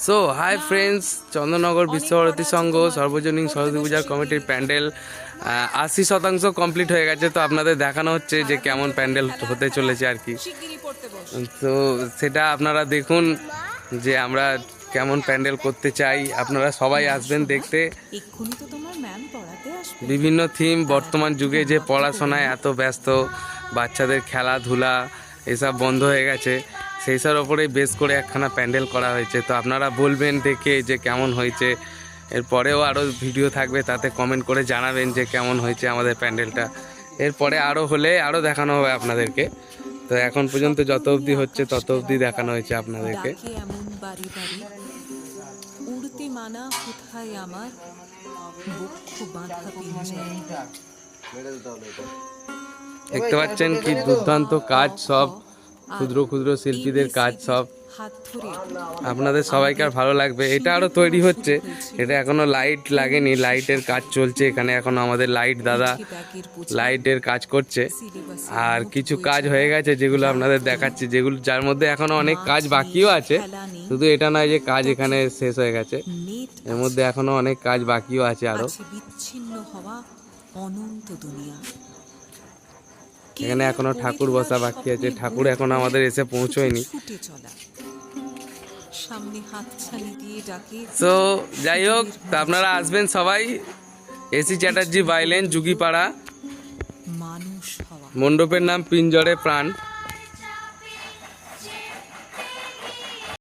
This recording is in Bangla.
So hi friends, Chandannagar Vishwabharati Sangha সর্বজনীন সরস্বতী পূজার কমিটির প্যান্ডেল 80% কমপ্লিট হয়ে গেছে। তো আপনাদের দেখানো হচ্ছে যে কেমন প্যান্ডেল হতে চলেছে আর কি। তো সেটা আপনারা দেখুন যে আমরা কেমন প্যান্ডেল করতে চাই। আপনারা সবাই আসবেন দেখতে। বিভিন্ন থিম, বর্তমান যুগে যে পড়াশোনায় এত ব্যস্ত, বাচ্চাদের খেলাধুলা এসব বন্ধ হয়ে গেছে, সেই সব ওপরেই বেস করে একখানা প্যান্ডেল করা হয়েছে। তো আপনারা বলবেন দেখে যে কেমন হয়েছে। এরপরেও আরও ভিডিও থাকবে, তাতে কমেন্ট করে জানাবেন যে কেমন হয়েছে আমাদের প্যান্ডেলটা। এরপরে আরও হলে আরও দেখানো হবে আপনাদেরকে। তো এখন পর্যন্ত যত অবধি হচ্ছে তত অবধি দেখানো হয়েছে আপনাদেরকে। দেখতে পাচ্ছেন কি দুর্দান্ত কাজ, সব ক্ষুদ্র ক্ষুদ্র শিল্পীদের কাজ সব। আপনাদের সবাইকার ভালো লাগবে। এটা আরো তৈরি হচ্ছে, এটা এখনো লাইট লাগেনি, লাইটের কাজ চলছে এখানে। এখন আমাদের লাইট দাদা লাইটের কাজ করছে, আর কিছু কাজ হয়ে গেছে যেগুলো আপনাদের দেখাচ্ছি, যেগুলো যার মধ্যে এখনো অনেক কাজ বাকিও আছে। শুধু এটা নয় যে কাজ এখানে শেষ হয়ে গেছে, এর মধ্যে এখনো অনেক কাজ বাকিও আছে আরো। এখানে এখনো ঠাকুর বসা বাকি আছে, ঠাকুর এখনো আমাদের এসে পৌঁছয়নি। তো যাই হোক, তা আপনারা আসবেন সবাই। এসি চ্যাটার্জি বাইলেন, যুগিপাড়া। মণ্ডপের নাম পিঞ্জরে প্রাণ।